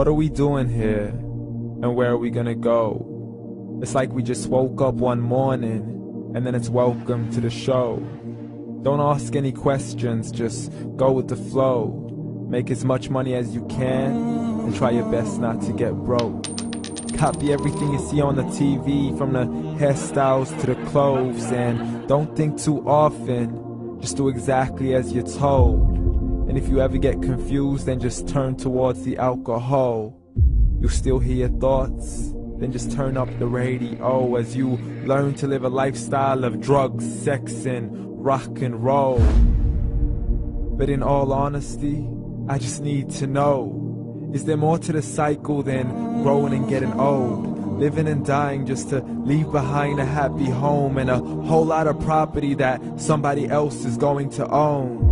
What are we doing here? And where are we gonna go? It's like we just woke up one morning and then it's welcome to the show. Don't ask any questions, just go with the flow. Make as much money as you can and try your best not to get broke. Copy everything you see on the TV, from the hairstyles to the clothes, and don't think too often, just do exactly as you're told. And if you ever get confused, then just turn towards the alcohol. You still hear your thoughts? Then just turn up the radio as you learn to live a lifestyle of drugs, sex, and rock and roll. But in all honesty, I just need to know, is there more to the cycle than growing and getting old? Living and dying just to leave behind a happy home and a whole lot of property that somebody else is going to own.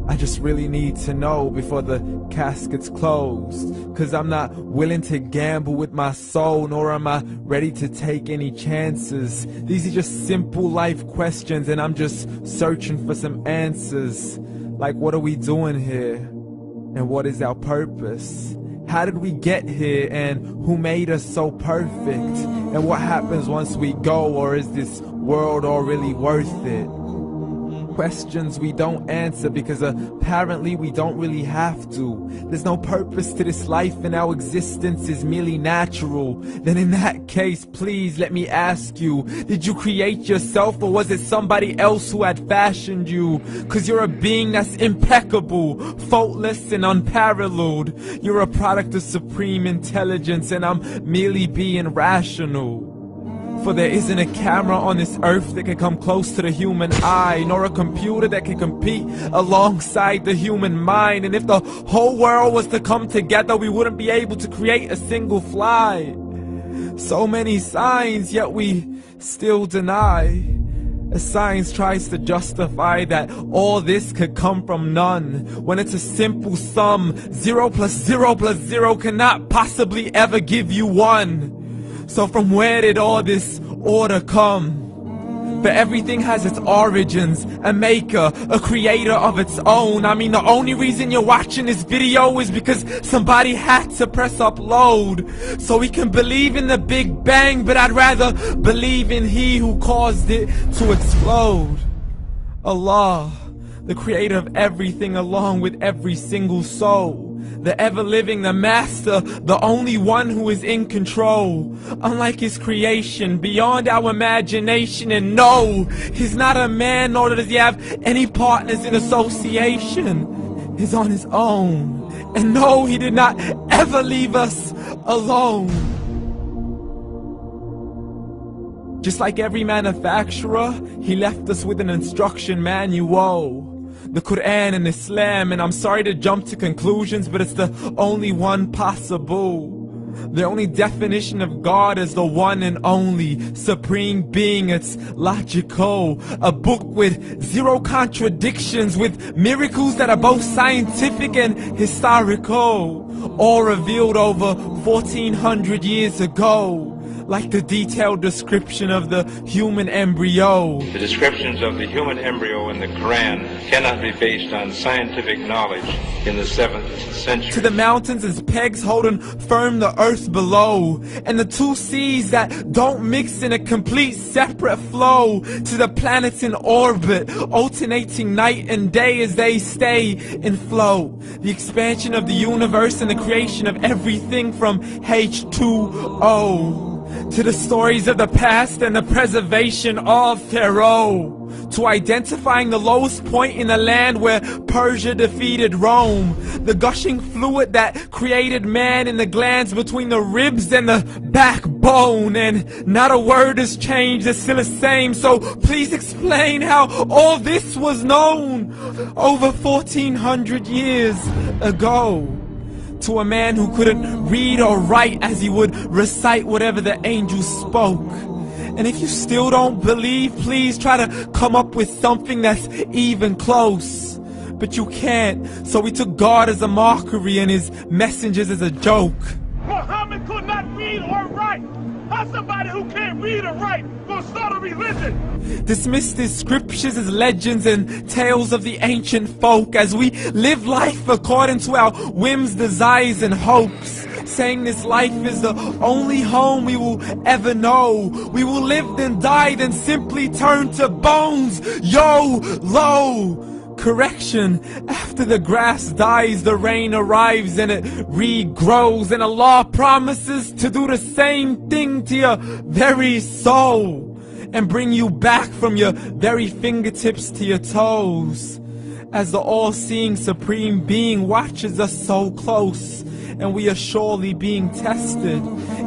I just really need to know before the casket's closed, 'cause I'm not willing to gamble with my soul, nor am I ready to take any chances. These are just simple life questions and I'm just searching for some answers. Like, what are we doing here? And what is our purpose? How did we get here, and who made us so perfect? And what happens once we go, or is this world all really worth it? Questions we don't answer because apparently we don't really have to. There's no purpose to this life and our existence is merely natural. Then in that case, please let me ask you, did you create yourself, or was it somebody else who had fashioned you? 'Cause you're a being that's impeccable, faultless and unparalleled. You're a product of supreme intelligence and I'm merely being rational. For there isn't a camera on this earth that can come close to the human eye, nor a computer that can compete alongside the human mind. And if the whole world was to come together, we wouldn't be able to create a single fly. So many signs, yet we still deny. As science tries to justify that all this could come from none, when it's a simple sum. 0 plus 0 plus 0 cannot possibly ever give you 1. So from where did all this order come? For everything has its origins, a maker, a creator of its own. I mean, the only reason you're watching this video is because somebody had to press upload. So we can believe in the Big Bang, but I'd rather believe in He who caused it to explode. Allah, the creator of everything along with every single soul. The ever-living, the master, the only one who is in control. Unlike his creation, beyond our imagination. And no, he's not a man, nor does he have any partners in association. He's on his own. And no, he did not ever leave us alone. Just like every manufacturer, he left us with an instruction manual. The Quran and Islam, and I'm sorry to jump to conclusions, but it's the only one possible. The only definition of God is the one and only supreme being. It's logical, a book with 0 contradictions, with miracles that are both scientific and historical, all revealed over 1400 years ago. Like the detailed description of the human embryo. The descriptions of the human embryo in the Quran cannot be based on scientific knowledge in the 7th century. To the mountains as pegs holding firm the earth below, and the 2 seas that don't mix in a complete separate flow. To the planets in orbit, alternating night and day as they stay in flow. The expansion of the universe and the creation of everything from H2O. To the stories of the past and the preservation of Pharaoh. To identifying the lowest point in the land where Persia defeated Rome. The gushing fluid that created man in the glands between the ribs and the backbone. And not a word has changed, it's still the same. So please explain how all this was known over 1400 years ago. To a man who couldn't read or write, as he would recite whatever the angels spoke. And if you still don't believe, please try to come up with something that's even close. But you can't, so we took God as a mockery and his messengers as a joke. Muhammad could not read or write. How somebody who can't read or write gonna start a religion? Dismissed his scriptures as legends and tales of the ancient folk, as we live life according to our whims, desires and hopes. saying this life is the only home we will ever know. We will live then die, then simply turn to bones. YOLO! Correction, after the grass dies, the rain arrives and it regrows, and Allah promises to do the same thing to your very soul and bring you back from your very fingertips to your toes, as the all-seeing supreme being watches us so close, and we are surely being tested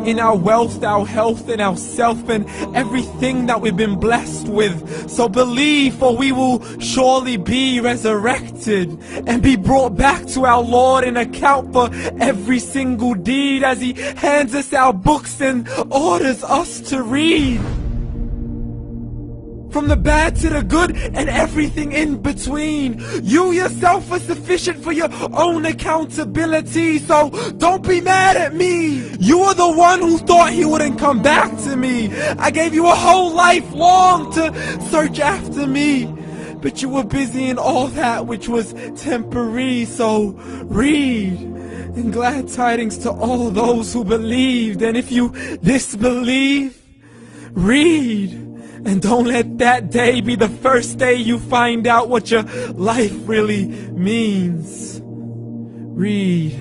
in our wealth, our health, and our self, and everything that we've been blessed with. So believe, for we will surely be resurrected and be brought back to our Lord and account for every single deed, as He hands us our books and orders us to read. From the bad to the good and everything in between. You yourself are sufficient for your own accountability, so don't be mad at me. You are the one who thought He wouldn't come back to me. I gave you a whole life long to search after me, but you were busy in all that which was temporary. So read, and glad tidings to all those who believed. And if you disbelieve, read. And don't let that day be the first day you find out what your life really means. Read.